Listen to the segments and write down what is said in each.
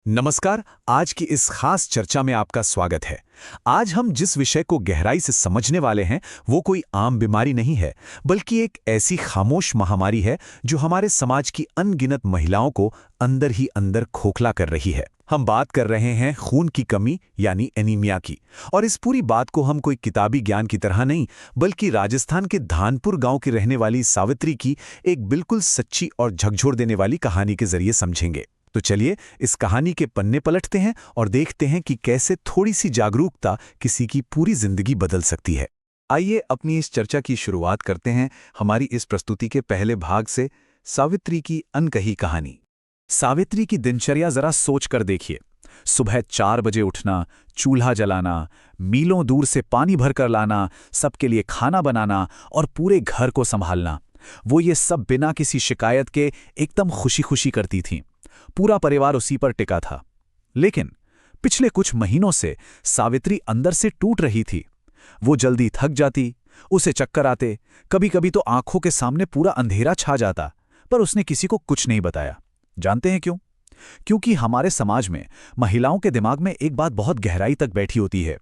नमस्कार। आज की इस खास चर्चा में आपका स्वागत है। आज हम जिस विषय को गहराई से समझने वाले हैं वो कोई आम बीमारी नहीं है, बल्कि एक ऐसी खामोश महामारी है जो हमारे समाज की अनगिनत महिलाओं को अंदर ही अंदर खोखला कर रही है। हम बात कर रहे हैं खून की कमी यानी एनीमिया की। और इस पूरी बात को हम कोई किताबी ज्ञान की तरह नहीं, बल्कि राजस्थान के धानपुर गांव की रहने वाली सावित्री की एक बिल्कुल सच्ची और झकझोर देने वाली कहानी के जरिए समझेंगे। तो चलिए इस कहानी के पन्ने पलटते हैं और देखते हैं कि कैसे थोड़ी सी जागरूकता किसी की पूरी जिंदगी बदल सकती है। आइए अपनी इस चर्चा की शुरुआत करते हैं हमारी इस प्रस्तुति के पहले भाग से, सावित्री की अनकही कहानी। सावित्री की दिनचर्या जरा सोच कर देखिए। सुबह 4 बजे उठना, चूल्हा जलाना, मीलों दूर से पानी भरकर लाना, सबके लिए खाना बनाना और पूरे घर को संभालना। वो ये सब बिना किसी शिकायत के एकदम खुशी खुशी करती थीं। पूरा परिवार उसी पर टिका था। लेकिन पिछले कुछ महीनों से सावित्री अंदर से टूट रही थी। वो जल्दी थक जाती, उसे चक्कर आते, कभी कभी तो आंखों के सामने पूरा अंधेरा छा जाता, पर उसने किसी को कुछ नहीं बताया। जानते हैं क्यों? क्योंकि हमारे समाज में महिलाओं के दिमाग में एक बात बहुत गहराई तक बैठी होती है,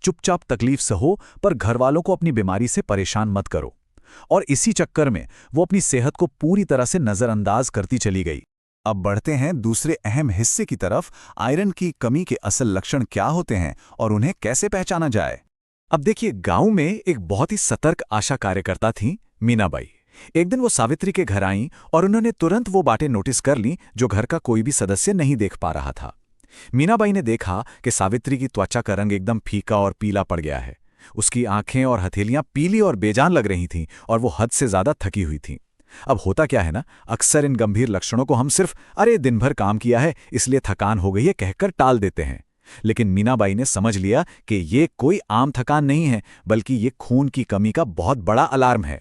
चुपचाप तकलीफ सहो पर घर वालों को अपनी बीमारी से परेशान मत करो। और इसी चक्कर में वो अपनी सेहत को पूरी तरह से नजरअंदाज करती चली गई। अब बढ़ते हैं दूसरे अहम हिस्से की तरफ, आयरन की कमी के असल लक्षण क्या होते हैं और उन्हें कैसे पहचाना जाए। अब देखिए, गांव में एक बहुत ही सतर्क आशा कार्यकर्ता थी, मीनाबाई। एक दिन वो सावित्री के घर आईं और उन्होंने तुरंत वो बातें नोटिस कर लीं जो घर का कोई भी सदस्य नहीं देख पा रहा था। मीनाबाई ने देखा कि सावित्री की त्वचा का रंग एकदम फीका और पीला पड़ गया है। उसकी आंखें और हथेलियां पीली और बेजान लग रही थीं और वो हद से ज्यादा थकी हुई थीं। अब होता क्या है ना, अक्सर इन गंभीर लक्षणों को हम सिर्फ अरे दिन भर काम किया है इसलिए थकान हो गई है कहकर टाल देते हैं। लेकिन मीनाबाई ने समझ लिया कि ये कोई आम थकान नहीं है, बल्कि ये खून की कमी का बहुत बड़ा अलार्म है।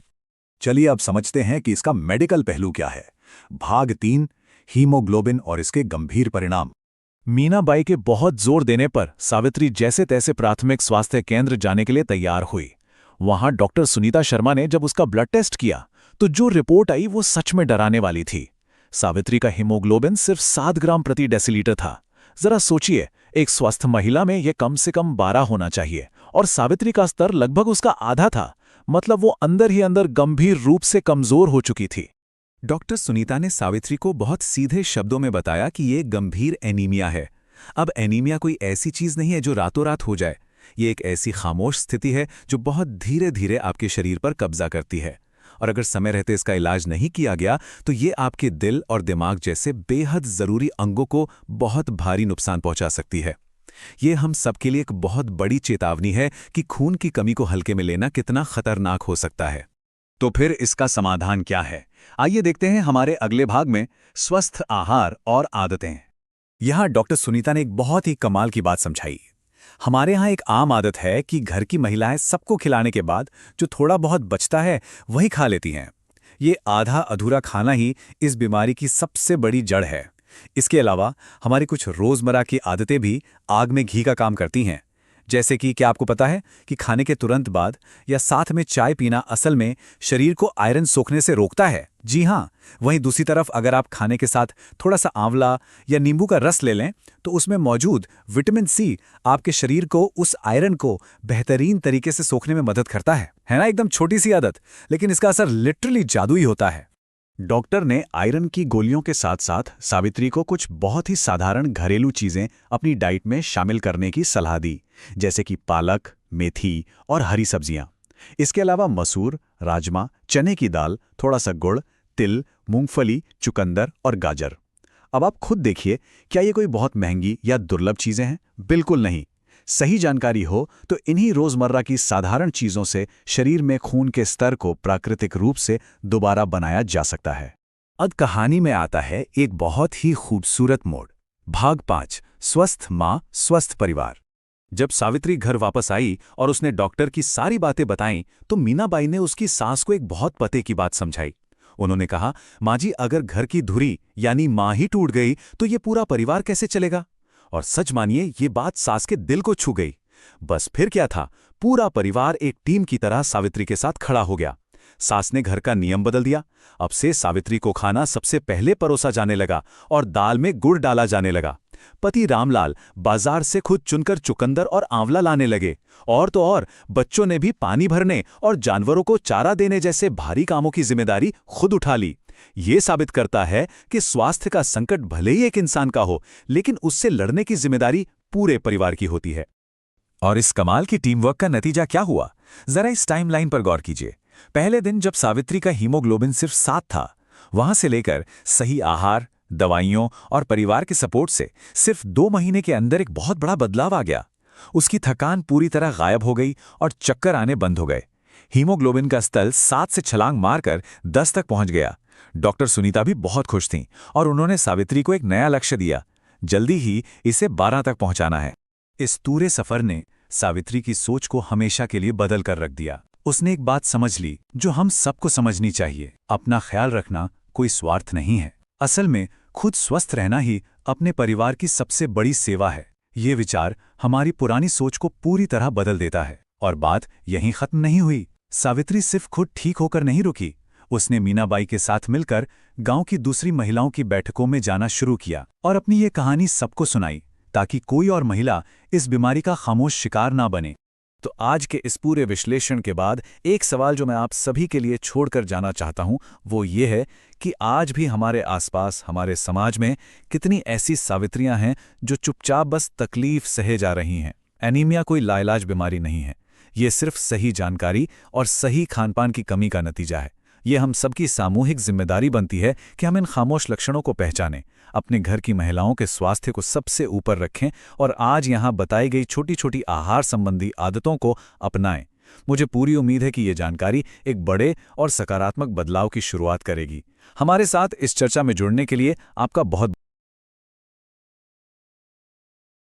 चलिए अब समझते हैं कि इसका मेडिकल पहलू क्या है। भाग 3, हीमोग्लोबिन और इसके गंभीर परिणाम। मीनाबाई के बहुत जोर देने पर सावित्री जैसे तैसे प्राथमिक स्वास्थ्य केंद्र जाने के लिए तैयार हुई। वहां डॉक्टर सुनीता शर्मा ने जब उसका ब्लड टेस्ट किया तो जो रिपोर्ट आई वो सच में डराने वाली थी। सावित्री का हीमोग्लोबिन सिर्फ 7 ग्राम प्रति डेसीलीटर था। जरा सोचिए, एक स्वस्थ महिला में यह कम से कम 12 होना चाहिए और सावित्री का स्तर लगभग उसका आधा था। मतलब वो अंदर ही अंदर गंभीर रूप से कमजोर हो चुकी थी। डॉक्टर सुनीता ने सावित्री को बहुत सीधे शब्दों में बताया कि ये गंभीर एनीमिया है। अब एनीमिया कोई ऐसी चीज नहीं है जो रातों रात हो जाए। ये एक ऐसी खामोश स्थिति है जो बहुत धीरे धीरे आपके शरीर पर कब्जा करती है, और अगर समय रहते इसका इलाज नहीं किया गया तो ये आपके दिल और दिमाग जैसे बेहद जरूरी अंगों को बहुत भारी नुकसान पहुंचा सकती है। ये हम सबके लिए एक बहुत बड़ी चेतावनी है कि खून की कमी को हल्के में लेना कितना खतरनाक हो सकता है। तो फिर इसका समाधान क्या है? आइए देखते हैं हमारे अगले भाग में, स्वस्थ आहार और आदतें। यहां डॉक्टर सुनीता ने एक बहुत ही कमाल की बात समझाई। हमारे यहाँ एक आम आदत है कि घर की महिलाएं सबको खिलाने के बाद जो थोड़ा बहुत बचता है वही खा लेती हैं। ये आधा अधूरा खाना ही इस बीमारी की सबसे बड़ी जड़ है। इसके अलावा हमारी कुछ रोजमर्रा की आदतें भी आग में घी का काम करती हैं। जैसे कि क्या आपको पता है कि खाने के तुरंत बाद या साथ में चाय पीना असल में शरीर को आयरन सोखने से रोकता है? जी हाँ। वहीं दूसरी तरफ अगर आप खाने के साथ थोड़ा सा आंवला या नींबू का रस ले लें तो उसमें मौजूद विटामिन सी आपके शरीर को उस आयरन को बेहतरीन तरीके से सोखने में मदद करता है ना? एकदम छोटी सी आदत, लेकिन इसका असर लिटरली जादुई होता है। डॉक्टर ने आयरन की गोलियों के साथ साथ सावित्री को कुछ बहुत ही साधारण घरेलू चीजें अपनी डाइट में शामिल करने की सलाह दी, जैसे कि पालक, मेथी और हरी सब्जियां। इसके अलावा मसूर, राजमा, चने की दाल, थोड़ा सा गुड़, तिल, मूंगफली, चुकंदर और गाजर। अब आप खुद देखिए, क्या ये कोई बहुत महंगी या दुर्लभ चीजें हैं? बिल्कुल नहीं। सही जानकारी हो तो इन्हीं रोजमर्रा की साधारण चीजों से शरीर में खून के स्तर को प्राकृतिक रूप से दोबारा बनाया जा सकता है। अब कहानी में आता है एक बहुत ही खूबसूरत मोड़। भाग 5, स्वस्थ माँ स्वस्थ परिवार। जब सावित्री घर वापस आई और उसने डॉक्टर की सारी बातें बताईं तो मीनाबाई ने उसकी सास को एक बहुत पते की बात समझाई। उन्होंने कहा, माँ जी, अगर घर की धुरी यानी माँ ही टूट गई तो ये पूरा परिवार कैसे चलेगा? और सच मानिए, ये बात सास के दिल को छू गई। बस फिर क्या था, पूरा परिवार एक टीम की तरह सावित्री के साथ खड़ा हो गया। सास ने घर का नियम बदल दिया। अब से सावित्री को खाना सबसे पहले परोसा जाने लगा और दाल में गुड़ डाला जाने लगा। पति रामलाल बाजार से खुद चुनकर चुकंदर और आंवला लाने लगे। और तो और बच्चों ने भी पानी भरने और जानवरों को चारा देने जैसे भारी कामों की जिम्मेदारी खुद उठा ली। ये साबित करता है कि स्वास्थ्य का संकट भले ही एक इंसान का हो, लेकिन उससे लड़ने की जिम्मेदारी पूरे परिवार की होती है। और इस कमाल की टीम वर्क का नतीजा क्या हुआ, जरा इस टाइमलाइन पर गौर कीजिए। पहले दिन जब सावित्री का हीमोग्लोबिन सिर्फ 7 था, वहां से लेकर सही आहार, दवाइयों और परिवार के सपोर्ट से सिर्फ 2 महीने के अंदर एक बहुत बड़ा बदलाव आ गया। उसकी थकान पूरी तरह गायब हो गई और चक्कर आने बंद हो गए। हीमोग्लोबिन का स्तर 7 से छलांग मारकर 10 तक पहुंच गया। डॉक्टर सुनीता भी बहुत खुश थीं और उन्होंने सावित्री को एक नया लक्ष्य दिया, जल्दी ही इसे 12 तक पहुंचाना है। इस पूरे सफर ने सावित्री की सोच को हमेशा के लिए बदल कर रख दिया। उसने एक बात समझ ली जो हम सबको समझनी चाहिए, अपना ख्याल रखना कोई स्वार्थ नहीं है। असल में खुद स्वस्थ रहना ही अपने परिवार की सबसे बड़ी सेवा है। ये विचार हमारी पुरानी सोच को पूरी तरह बदल देता है। और बात यहीं खत्म नहीं हुई। सावित्री सिर्फ खुद ठीक होकर नहीं रुकी, उसने मीनाबाई के साथ मिलकर गांव की दूसरी महिलाओं की बैठकों में जाना शुरू किया और अपनी ये कहानी सबको सुनाई, ताकि कोई और महिला इस बीमारी का खामोश शिकार ना बने। तो आज के इस पूरे विश्लेषण के बाद एक सवाल जो मैं आप सभी के लिए छोड़कर जाना चाहता हूं, वो ये है कि आज भी हमारे आसपास, हमारे समाज में कितनी ऐसी सावित्रियां हैं जो चुपचाप बस तकलीफ सहे जा रही हैं। एनीमिया कोई लाइलाज बीमारी नहीं है, ये सिर्फ सही जानकारी और सही खानपान की कमी का नतीजा है। ये हम सबकी सामूहिक जिम्मेदारी बनती है कि हम इन खामोश लक्षणों को पहचानें, अपने घर की महिलाओं के स्वास्थ्य को सबसे ऊपर रखें और आज यहाँ बताई गई छोटी छोटी आहार संबंधी आदतों को अपनाएं। मुझे पूरी उम्मीद है कि ये जानकारी एक बड़े और सकारात्मक बदलाव की शुरुआत करेगी। हमारे साथ इस चर्चा में जुड़ने के लिए आपका बहुत